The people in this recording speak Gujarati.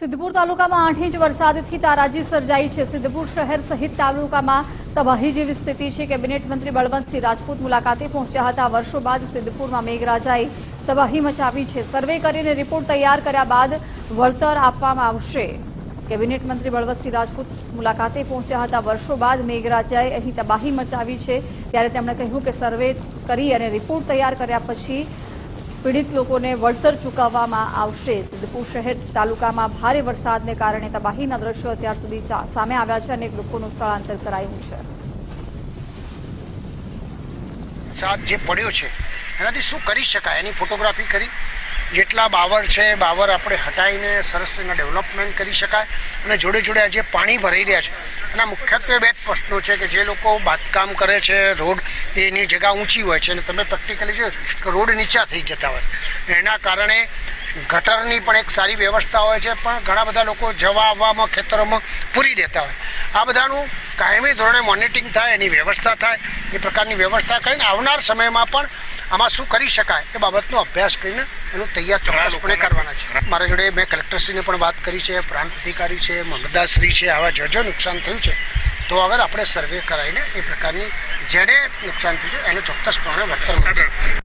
સિદ્ધપુર તાલુકામાં 8 ઇંચ વરસાદથી તારાજી સર્જાઈ છે। સિદ્ધપુર શહેર સહિત તાલુકામાં તબાહી જેવી સ્થિતિ છે। કેબિનેટ મંત્રી બળવંતસિંહ રાજપૂત મુલાકાતે પહોંચ્યા હતા। વર્ષો બાદ સિદ્ધપુરમાં મેઘરાજાએ તબાહી મચાવી છે। સર્વે કરીને રિપોર્ટ તૈયાર કર્યા બાદ વળતર આપવામાં આવશે। કેબિનેટ મંત્રી બળવંતસિંહ રાજપૂત મુલાકાતે પહોંચ્યા હતા। વર્ષો બાદ મેઘરાજાએ અહીં તબાહી મચાવી છે, ત્યારે તેમણે કહ્યું કે સર્વે કરી અને રિપોર્ટ તૈયાર કર્યા પછી પીડિત લોકોને વળતર ચૂકવવામાં આવશે। સિદ્ધપુર શહેર તાલુકામાં ભારે વરસાદને કારણે તબાહીના દ્રશ્યો અત્યાર સુધી સામે આવ્યા છે। અનેક લોકોનું સ્થળાંતર કરાયું છે। સાથ જે પડ્યો છે એનાથી શું કરી શકાય એની ફોટોગ્રાફી કરી, જેટલા બાવર છે બાવર આપણે હટાવીને સરસ એના ડેવલપમેન્ટ કરી શકાય। અને જોડે જોડે આજે પાણી ભરાઈ રહ્યા છે એના મુખ્યત્વે બે પ્રશ્નો છે કે જે લોકો બાંધકામ કરે છે, રોડ એની જગ્યા ઊંચી હોય છે અને તમે પ્રેક્ટિકલી જો કે રોડ નીચા થઈ જતા હોય, એના કારણે ગટરની પણ એક સારી વ્યવસ્થા હોય છે, પણ ઘણા બધા લોકો જવા આવવામાં ખેતરોમાં પૂરી દેતા હોય। આ બધાનું કાયમી ધોરણે મોનિટરિંગ થાય, એની વ્યવસ્થા થાય, એ પ્રકારની વ્યવસ્થા કરીને આવનાર સમયમાં પણ આમાં શું કરી શકાય એ બાબતનો અભ્યાસ કરીને એનું તૈયાર ચોક્કસપણે કરવાના છે। મારા જોડે મેં કલેક્ટરશ્રીને પણ વાત કરી છે, પ્રાંત અધિકારી છે, મામલતદારશ્રી છે। આવા જો નુકસાન થયું છે તો આગળ આપણે સર્વે કરાવીને એ પ્રકારની જેને નુકસાન થયું છે એને ચોક્કસપણે વળતર મળશે।